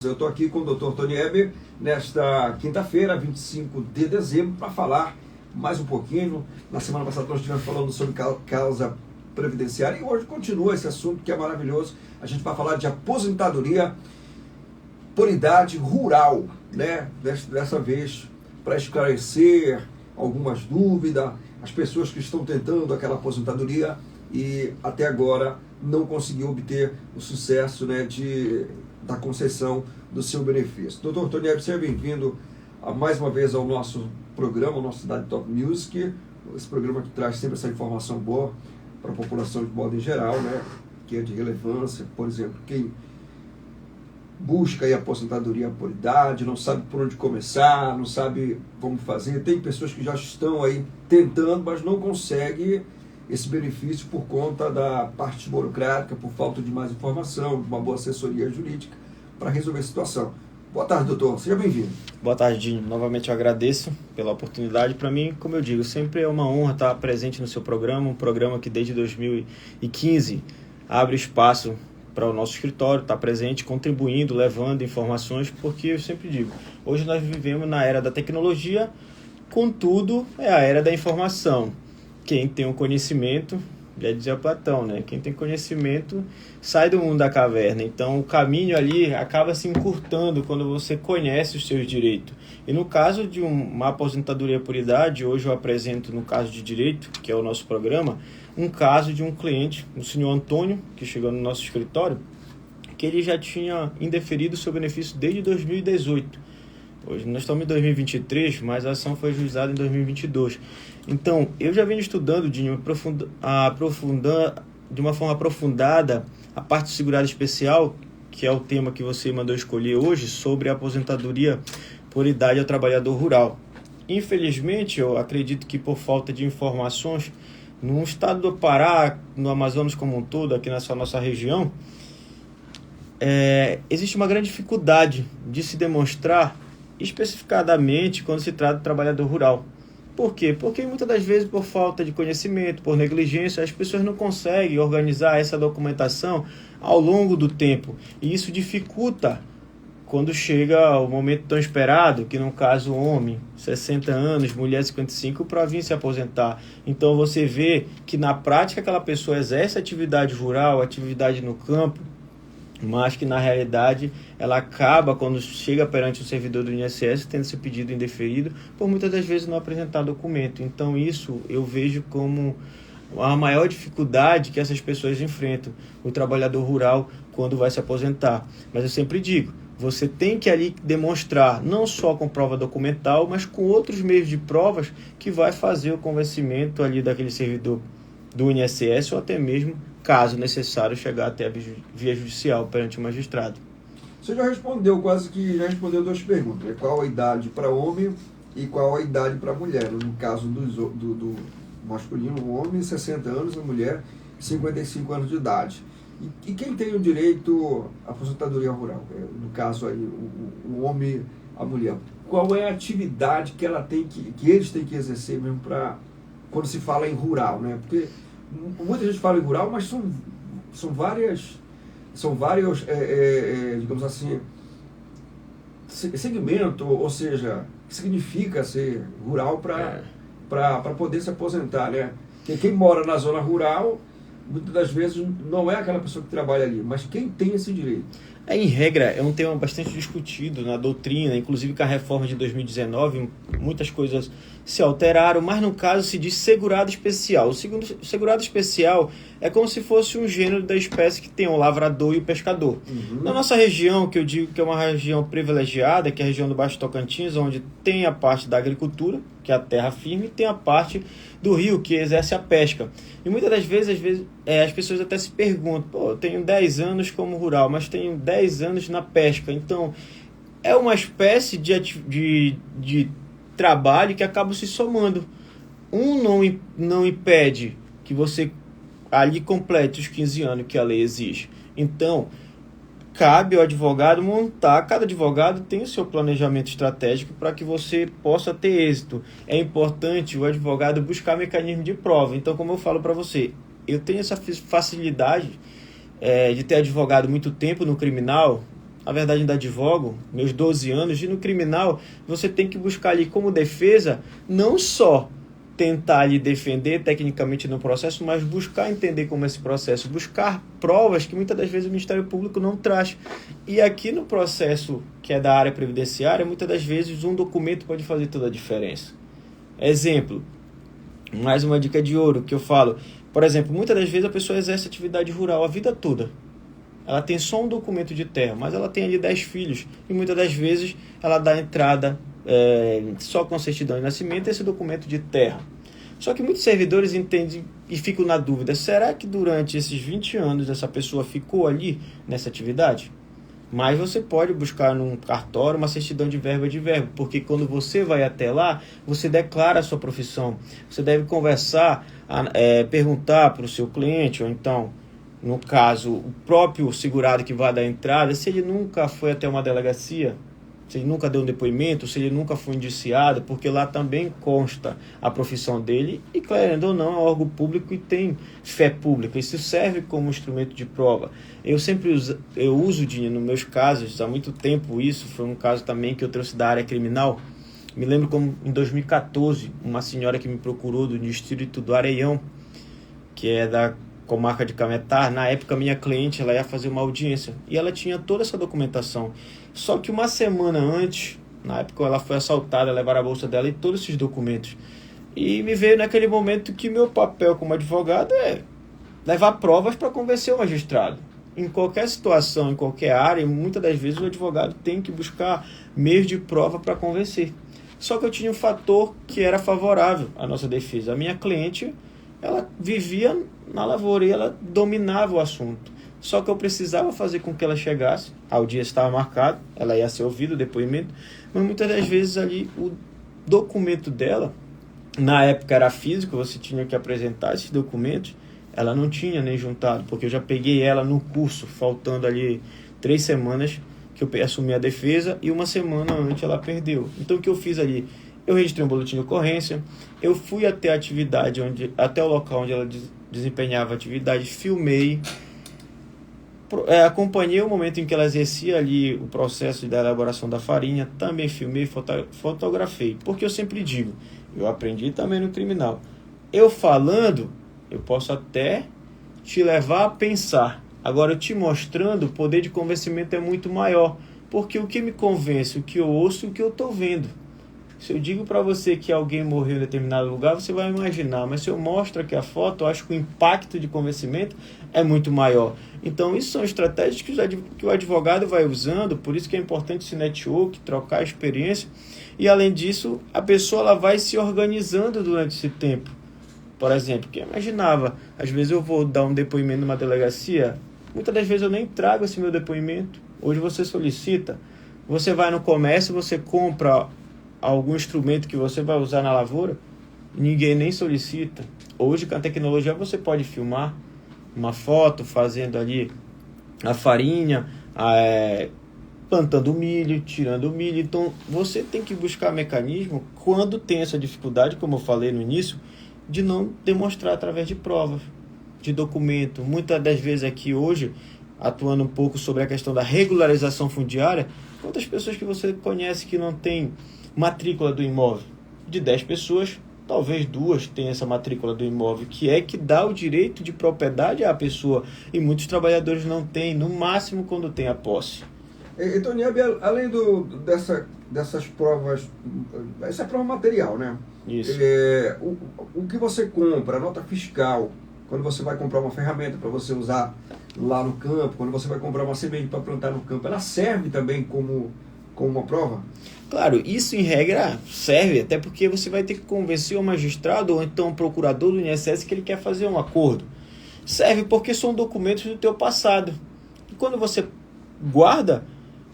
Eu estou aqui com o Dr. Tony Eber nesta quinta-feira, 25 de dezembro, para falar mais um pouquinho. Na semana passada nós estivemos falando sobre causa previdenciária e hoje continua esse assunto que é maravilhoso. A gente vai falar de aposentadoria por idade rural, né? Dessa vez, para esclarecer algumas dúvidas, as pessoas que estão tentando aquela aposentadoria e até agora não conseguiu obter o sucesso, né, da concessão do seu benefício. Dr. Tony Eber, seja bem-vindo mais uma vez ao nosso programa, ao nosso Cidade Top Music, esse programa que traz sempre essa informação boa para a população de modo em geral, né, que é de relevância. Por exemplo, quem busca aí a aposentadoria por idade, não sabe por onde começar, não sabe como fazer, tem pessoas que já estão aí tentando, mas não conseguem esse benefício por conta da parte burocrática, por falta de mais informação, de uma boa assessoria jurídica para resolver a situação. Boa tarde, doutor. Seja bem-vindo. Boa tarde, Dinho. Novamente eu agradeço pela oportunidade. Para mim, como eu digo, sempre é uma honra estar presente no seu programa, um programa que desde 2015 abre espaço para o nosso escritório, estar presente, contribuindo, levando informações, porque eu sempre digo, hoje nós vivemos na era da tecnologia, contudo, é a era da informação. Quem tem o conhecimento, já dizia Platão, né? Quem tem conhecimento sai do mundo da caverna. Então, o caminho ali acaba se encurtando quando você conhece os seus direitos. E no caso de uma aposentadoria por idade, hoje eu apresento, no caso de direito, que é o nosso programa, um caso de um cliente, o senhor Antônio, que chegou no nosso escritório, que ele já tinha indeferido o seu benefício desde 2018. Hoje nós estamos em 2023, mas a ação foi ajuizada em 2022. Então, eu já venho estudando de uma forma aprofundada a parte do segurado especial, que é o tema que você mandou escolher hoje, sobre a aposentadoria por idade ao trabalhador rural. Infelizmente, eu acredito que por falta de informações, no estado do Pará, no Amazonas como um todo, aqui nessa nossa região, existe uma grande dificuldade de se demonstrar especificadamente quando se trata de trabalhador rural. Por quê? Porque muitas das vezes, por falta de conhecimento, por negligência, as pessoas não conseguem organizar essa documentação ao longo do tempo. E isso dificulta quando chega o momento tão esperado, que no caso homem, 60 anos, mulher 55, para vir se aposentar. Então você vê que na prática aquela pessoa exerce atividade rural, atividade no campo, mas que na realidade ela acaba, quando chega perante o servidor do INSS, tendo seu pedido indeferido, por muitas das vezes não apresentar documento. Então isso eu vejo como a maior dificuldade que essas pessoas enfrentam, o trabalhador rural, quando vai se aposentar. Mas eu sempre digo, você tem que ali demonstrar, não só com prova documental, mas com outros meios de provas que vai fazer o convencimento ali daquele servidor do INSS ou até mesmo, caso necessário, chegar até a via judicial perante o magistrado. Você já respondeu duas perguntas, né? Qual a idade para homem e qual a idade para mulher. No caso do masculino, o homem, 60 anos, a mulher, 55 anos de idade. E quem tem o direito à aposentadoria rural? No caso aí, o homem, a mulher. Qual é a atividade que ela tem que eles têm que exercer mesmo quando se fala em rural, né? Porque muita gente fala em rural, mas são vários, digamos assim, segmento, ou seja, que significa ser rural para poder se aposentar, né? Quem mora na zona rural, muitas das vezes não é aquela pessoa que trabalha ali, mas quem tem esse direito. Em regra, é um tema bastante discutido na doutrina, inclusive com a reforma de 2019, muitas coisas se alteraram, mas no caso se diz segurado especial. O segurado especial é como se fosse um gênero da espécie que tem o lavrador e o pescador. Uhum. Na nossa região, que eu digo que é uma região privilegiada, que é a região do Baixo Tocantins, onde tem a parte da agricultura, que é a terra firme, e tem a parte do rio, que exerce a pesca. E muitas das vezes, as pessoas até se perguntam, eu tenho 10 anos como rural, mas tenho 10 anos na pesca. Então, é uma espécie de trabalho que acaba se somando. Não impede que você ali complete os 15 anos que a lei exige. Então, cabe ao advogado montar, cada advogado tem o seu planejamento estratégico para que você possa ter êxito. É importante o advogado buscar mecanismo de prova. Então, como eu falo para você, eu tenho essa facilidade de ter advogado muito tempo no criminal, na verdade ainda advogo, meus 12 anos, e no criminal você tem que buscar ali como defesa, não só tentar ali defender tecnicamente no processo, mas buscar entender como é esse processo, buscar provas que muitas das vezes o Ministério Público não traz. E aqui no processo que é da área previdenciária, muitas das vezes um documento pode fazer toda a diferença. Exemplo, mais uma dica de ouro que eu falo, por exemplo, muitas das vezes a pessoa exerce atividade rural a vida toda. Ela tem só um documento de terra, mas ela tem ali 10 filhos, e muitas das vezes ela dá entrada só com certidão de nascimento esse documento de terra. Só que muitos servidores entendem e ficam na dúvida, será que durante esses 20 anos essa pessoa ficou ali nessa atividade? Mas você pode buscar num cartório uma certidão de verbo, porque quando você vai até lá, você declara a sua profissão. Você deve conversar, perguntar para o seu cliente, ou então, no caso, o próprio segurado que vai dar entrada, se ele nunca foi até uma delegacia, se ele nunca deu um depoimento, se ele nunca foi indiciado, porque lá também consta a profissão dele, e querendo ou não, é um órgão público e tem fé pública, isso serve como instrumento de prova. Eu sempre uso, Dinho, nos meus casos, há muito tempo isso, foi um caso também que eu trouxe da área criminal, me lembro como em 2014, uma senhora que me procurou do distrito do Areião, que é da comarca de Cametá, na época minha cliente, ela ia fazer uma audiência, e ela tinha toda essa documentação. Só que uma semana antes, na época ela foi assaltada, levaram a bolsa dela e todos esses documentos. E me veio naquele momento que meu papel como advogado é levar provas para convencer o magistrado. Em qualquer situação, em qualquer área, muitas das vezes o advogado tem que buscar meios de prova para convencer. Só que eu tinha um fator que era favorável à nossa defesa. A minha cliente, ela vivia na lavoura e ela dominava o assunto. Só que eu precisava fazer com que ela chegasse, a audiência estava marcado, ela ia ser ouvida, o depoimento, mas muitas das vezes ali o documento dela, na época era físico, você tinha que apresentar esses documentos, ela não tinha nem juntado, porque eu já peguei ela no curso, faltando ali 3 semanas que eu assumi a defesa e uma semana antes ela perdeu. Então o que eu fiz ali? Eu registrei um boletim de ocorrência, eu fui até a atividade, até o local onde ela desempenhava a atividade, filmei, acompanhei o momento em que ela exercia ali o processo da elaboração da farinha, também filmei, fotografei, porque eu sempre digo, eu aprendi também no criminal, eu falando, eu posso até te levar a pensar, agora eu te mostrando, o poder de convencimento é muito maior, porque o que me convence, o que eu ouço e o que eu estou vendo. Se eu digo para você que alguém morreu em determinado lugar, você vai imaginar, mas se eu mostro aqui a foto, eu acho que o impacto de convencimento é muito maior. Então, isso são estratégias que o advogado vai usando, por isso que é importante esse network, trocar experiência, e além disso, a pessoa ela vai se organizando durante esse tempo. Por exemplo, quem imaginava, às vezes eu vou dar um depoimento numa delegacia, muitas das vezes eu nem trago esse meu depoimento, hoje você solicita, você vai no comércio, você compra algum instrumento que você vai usar na lavoura, ninguém nem solicita. Hoje, com a tecnologia, você pode filmar uma foto fazendo ali a farinha, plantando milho, tirando o milho. Então, você tem que buscar mecanismo quando tem essa dificuldade, como eu falei no início, de não demonstrar através de provas, de documento. Muitas das vezes aqui hoje, atuando um pouco sobre a questão da regularização fundiária, quantas pessoas que você conhece que não tem matrícula do imóvel? De 10 pessoas, talvez 2 tenham essa matrícula do imóvel, que dá o direito de propriedade à pessoa, e muitos trabalhadores não têm, no máximo quando tem a posse. Então, Nieb, além dessas provas, essa é prova material, né? Isso. O que você compra, a nota fiscal, quando você vai comprar uma ferramenta para você usar lá no campo, quando você vai comprar uma semente para plantar no campo, ela serve também como uma prova? Claro, isso em regra serve, até porque você vai ter que convencer o magistrado ou então o procurador do INSS que ele quer fazer um acordo. Serve porque são documentos do teu passado. E quando você guarda,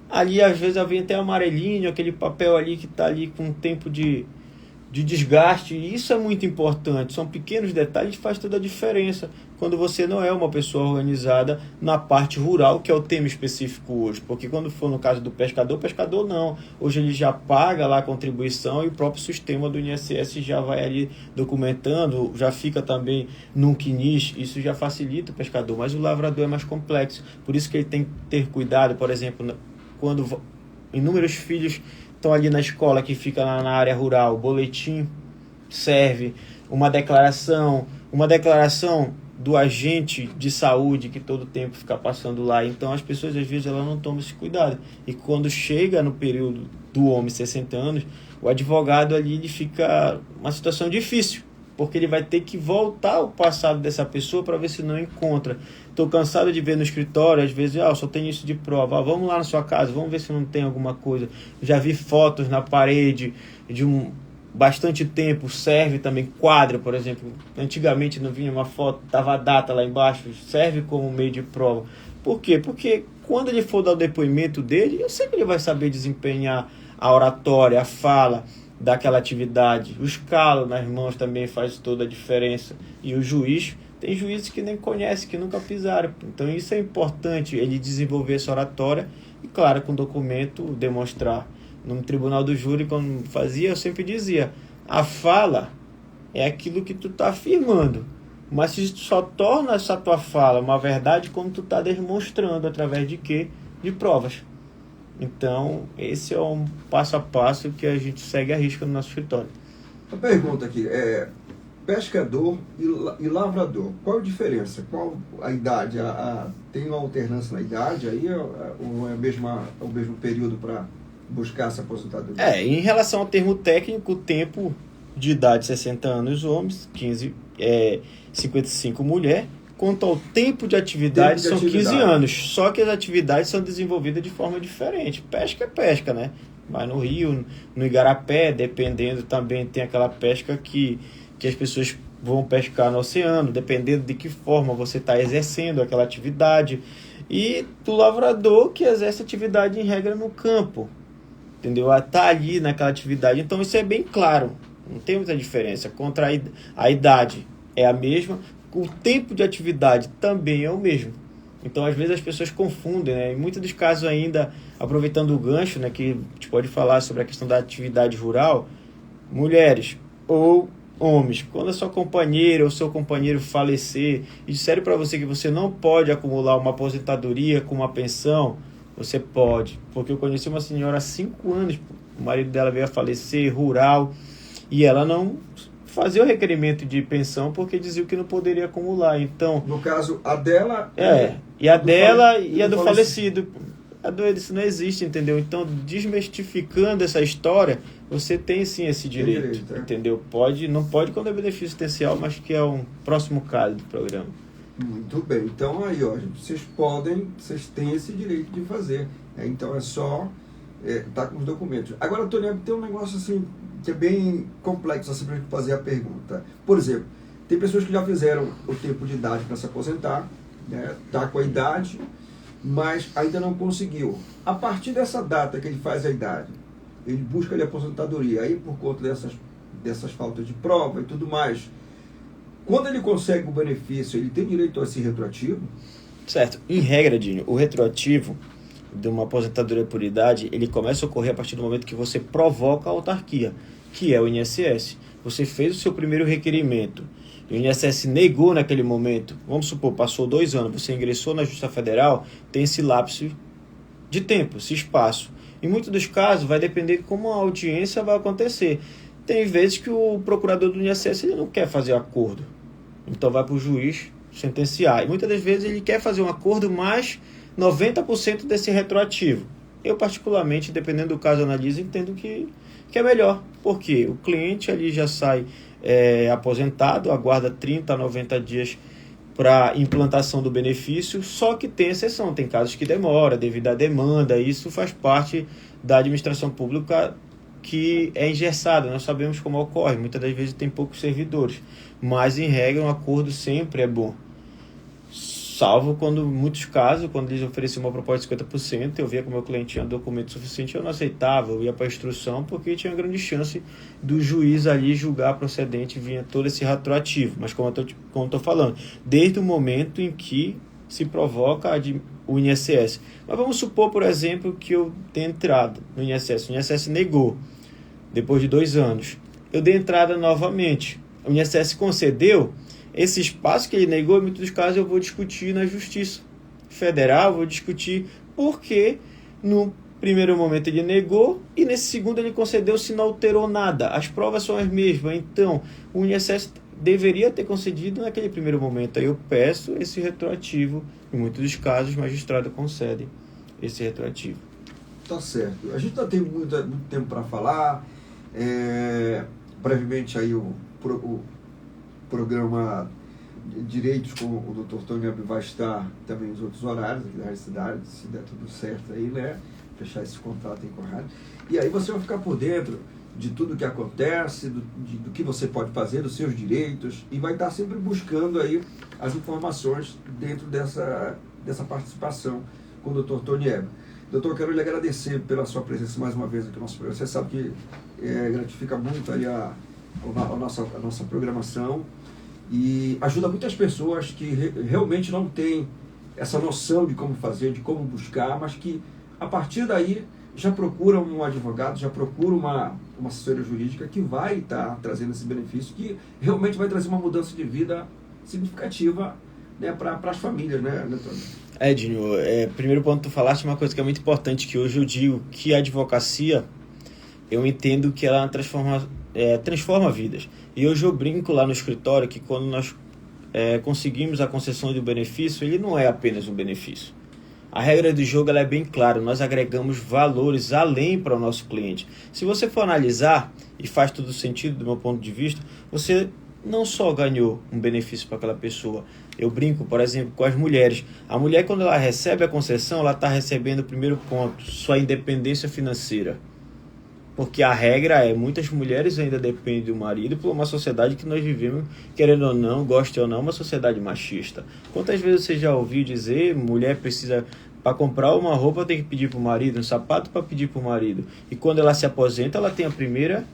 ali às vezes vem até amarelinho, aquele papel ali que está ali com tempo de desgaste, e isso é muito importante, são pequenos detalhes que fazem toda a diferença quando você não é uma pessoa organizada na parte rural, que é o tema específico hoje, porque quando for no caso do pescador, pescador não, hoje ele já paga lá a contribuição e o próprio sistema do INSS já vai ali documentando, já fica também num CNIS, isso já facilita o pescador, mas o lavrador é mais complexo, por isso que ele tem que ter cuidado, por exemplo, quando inúmeros filhos estão ali na escola que fica na área rural, o boletim serve, uma declaração do agente de saúde que todo tempo fica passando lá. Então as pessoas às vezes elas não tomam esse cuidado. E quando chega no período do homem 60 anos, o advogado ali ele fica uma situação difícil, porque ele vai ter que voltar ao passado dessa pessoa para ver se não encontra. Estou cansado de ver no escritório, às vezes, eu só tenho isso de prova, vamos lá na sua casa, vamos ver se não tem alguma coisa. Já vi fotos na parede de bastante tempo, serve também quadro, por exemplo. Antigamente não vinha uma foto, estava a data lá embaixo, serve como meio de prova. Por quê? Porque quando ele for dar o depoimento dele, eu sei que ele vai saber desempenhar a oratória, a fala daquela atividade. Os calos nas mãos também faz toda a diferença. E o juiz, tem juízes que nem conhecem, que nunca pisaram. Então isso é importante, ele desenvolver essa oratória e, claro, com documento demonstrar. No tribunal do júri, quando fazia, eu sempre dizia, a fala é aquilo que tu está afirmando, mas se tu só torna essa tua fala uma verdade quando tu está demonstrando, através de quê? De provas. Então, esse é um passo a passo que a gente segue à risca no nosso escritório. A pergunta aqui é, pescador e lavrador, qual a diferença? Qual a idade? Tem uma alternância na idade aí ou é o mesmo período para buscar essa aposentadoria? Em relação ao termo técnico, o tempo de idade 60 anos homens, 55 mulher. Quanto ao tempo de atividade, são 15 anos. Só que as atividades são desenvolvidas de forma diferente. Pesca é pesca, né? Vai no rio, no igarapé, dependendo também, tem aquela pesca que as pessoas vão pescar no oceano, dependendo de que forma você está exercendo aquela atividade. E do lavrador, que exerce atividade em regra no campo. Entendeu? Está ali naquela atividade. Então isso é bem claro. Não tem muita diferença. Contra a idade é a mesma. O tempo de atividade também é o mesmo. Então, às vezes, as pessoas confundem, né? Em muitos dos casos ainda, aproveitando o gancho, né, que a gente pode falar sobre a questão da atividade rural, mulheres ou homens, quando a sua companheira ou seu companheiro falecer e disserem para você que você não pode acumular uma aposentadoria com uma pensão, você pode. Porque eu conheci uma senhora há 5 anos, o marido dela veio a falecer, rural, e ela não fazia o requerimento de pensão porque dizia que não poderia acumular. Então, no caso, a dela... e a dela e a do falecido. A do isso não existe, entendeu? Então, desmistificando essa história, você tem sim esse direito, entendeu? Não pode quando é benefício existencial, mas que é um próximo caso do programa. Muito bem. Então, aí, ó, gente, vocês têm esse direito de fazer. Então, é só tá com os documentos. Agora, Antônio, tem um negócio assim que é bem complexo assim, para a gente fazer a pergunta. Por exemplo, tem pessoas que já fizeram o tempo de idade para se aposentar, né? Tá com a idade, mas ainda não conseguiu. A partir dessa data que ele faz a idade, ele busca a aposentadoria, aí por conta dessas faltas de prova e tudo mais. Quando ele consegue o benefício, ele tem direito a esse retroativo? Certo. Em regra, Dinho, o retroativo de uma aposentadoria por idade, ele começa a ocorrer a partir do momento que você provoca a autarquia, que é o INSS. Você fez o seu primeiro requerimento, o INSS negou naquele momento, vamos supor, passou 2 anos, você ingressou na Justiça Federal, tem esse lapso de tempo, esse espaço. Em muitos dos casos, vai depender de como a audiência vai acontecer. Tem vezes que o procurador do INSS ele não quer fazer acordo, então vai para o juiz sentenciar. E muitas das vezes ele quer fazer um acordo, mas 90% desse retroativo. Eu, particularmente, dependendo do caso analiso, entendo que é melhor. Porque o cliente ali já sai aposentado, aguarda 30 a 90 dias para implantação do benefício, só que tem exceção. Tem casos que demora devido à demanda. Isso faz parte da administração pública que é engessada. Nós sabemos como ocorre. Muitas das vezes tem poucos servidores. Mas, em regra, um acordo sempre é bom. Salvo quando, em muitos casos, quando eles ofereciam uma proposta de 50%, eu via que o meu cliente tinha documento suficiente, eu não aceitava, eu ia para a instrução, porque tinha grande chance do juiz ali julgar procedente, vinha todo esse retroativo. Mas como eu estou falando, desde o momento em que se provoca o INSS. Mas vamos supor, por exemplo, que eu tenha entrado no INSS, o INSS negou, depois de 2 anos. Eu dei entrada novamente, o INSS concedeu. Esse espaço que ele negou, em muitos dos casos, eu vou discutir na Justiça Federal, vou discutir porque no Primeiro momento ele negou e nesse segundo ele concedeu se não alterou nada. As provas são as mesmas, então o INSS deveria ter concedido naquele primeiro momento. Aí eu peço esse retroativo. Em muitos dos casos, o magistrado concede esse retroativo. Tá certo. A gente não tem muito tempo para falar. Brevemente aí o programa Direitos com o Dr. Tony Hebe vai estar também nos outros horários aqui da cidade, se der tudo certo aí, né? Fechar esse contrato aí com a rádio. E aí você vai ficar por dentro de tudo que acontece, do que você pode fazer, dos seus direitos, e vai estar sempre buscando aí as informações dentro dessa participação com o Dr. Tony Hebe. Doutor, eu quero lhe agradecer pela sua presença mais uma vez aqui no nosso programa. Você sabe que gratifica muito ali a nossa programação e ajuda muitas pessoas que realmente não têm essa noção de como fazer, de como buscar, mas que a partir daí já procuram um advogado, já procuram uma assessoria jurídica que vai estar trazendo esse benefício, que realmente vai trazer uma mudança de vida significativa, né, para as famílias, né, Antônio? Edinho, primeiro ponto que tu falaste, uma coisa que é muito importante, que hoje eu digo que a advocacia, eu entendo que ela transforma vidas. E hoje eu brinco lá no escritório que quando nós conseguimos a concessão do benefício, ele não é apenas um benefício. A regra do jogo ela é bem clara, nós agregamos valores além para o nosso cliente. Se você for analisar, e faz todo sentido do meu ponto de vista, você não só ganhou um benefício para aquela pessoa. Eu brinco, por exemplo, com as mulheres. A mulher, quando ela recebe a concessão, ela está recebendo o primeiro ponto, sua independência financeira. Porque a regra é, muitas mulheres ainda dependem do marido por uma sociedade que nós vivemos, querendo ou não, goste ou não, uma sociedade machista. Quantas vezes você já ouviu dizer, mulher precisa, para comprar uma roupa tem que pedir para o marido, um sapato para pedir para o marido. E quando ela se aposenta, ela tem a primeira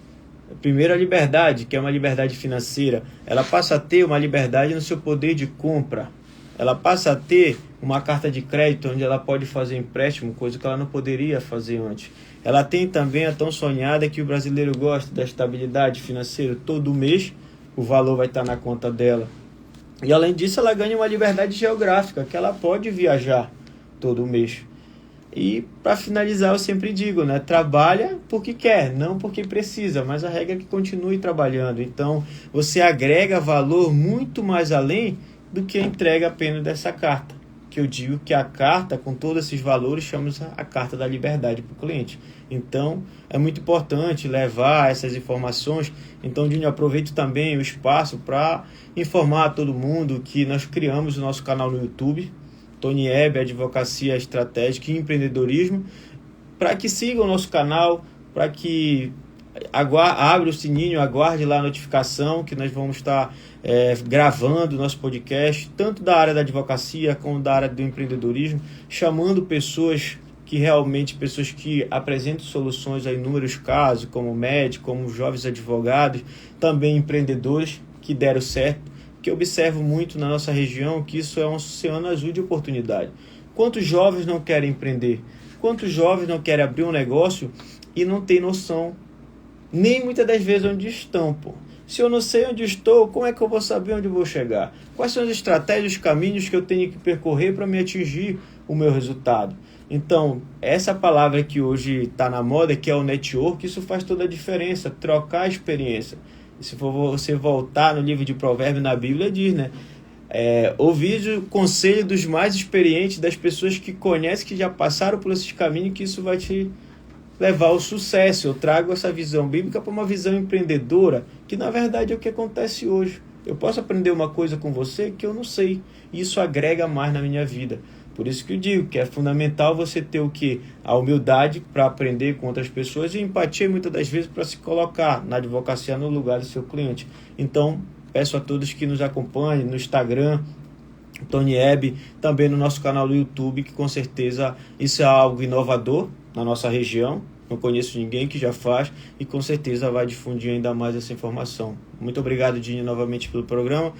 liberdade, que é uma liberdade financeira. Ela passa a ter uma liberdade no seu poder de compra. Ela passa a ter uma carta de crédito onde ela pode fazer empréstimo, coisa que ela não poderia fazer antes. Ela tem também a tão sonhada que o brasileiro gosta da estabilidade financeira. Todo mês o valor vai estar na conta dela. E além disso ela ganha uma liberdade geográfica, que ela pode viajar todo mês. E para finalizar eu sempre digo, né, trabalha porque quer, não porque precisa, mas a regra é que continue trabalhando. Então você agrega valor muito mais além do que a entrega apenas dessa carta. Que eu digo que a carta, com todos esses valores, chamamos a carta da liberdade para o cliente. Então, é muito importante levar essas informações. Então, Júnior, aproveito também o espaço para informar a todo mundo que nós criamos o nosso canal no YouTube, Tony Hebe, Advocacia Estratégica e Empreendedorismo, para que sigam o nosso canal, para que abra o sininho, aguarde lá a notificação que nós vamos estar gravando nosso podcast, tanto da área da advocacia como da área do empreendedorismo, chamando pessoas que apresentam soluções a inúmeros casos, como médicos, como jovens advogados, também empreendedores que deram certo, que eu observo muito na nossa região que isso é um oceano azul de oportunidade. Quantos jovens não querem empreender? Quantos jovens não querem abrir um negócio e não tem noção nem muitas das vezes onde estão, pô. Se eu não sei onde estou, como é que eu vou saber onde eu vou chegar? Quais são as estratégias, os caminhos que eu tenho que percorrer para me atingir o meu resultado? Então, essa palavra que hoje está na moda, que é o network, isso faz toda a diferença, trocar a experiência. E se for você voltar no livro de Provérbios, na Bíblia, diz, né? Ouvir o conselho dos mais experientes, das pessoas que conhecem, que já passaram por esses caminhos, que isso vai te levar ao sucesso. Eu trago essa visão bíblica para uma visão empreendedora, que na verdade é o que acontece hoje. Eu posso aprender uma coisa com você que eu não sei, e isso agrega mais na minha vida. Por isso que eu digo que é fundamental você ter o quê? A humildade para aprender com outras pessoas e empatia muitas das vezes para se colocar na advocacia no lugar do seu cliente. Então, peço a todos que nos acompanhem no Instagram, Tony Hebe, também no nosso canal do YouTube, que com certeza isso é algo inovador na nossa região. Não conheço ninguém que já faz e com certeza vai difundir ainda mais essa informação. Muito obrigado, Dinho, novamente pelo programa.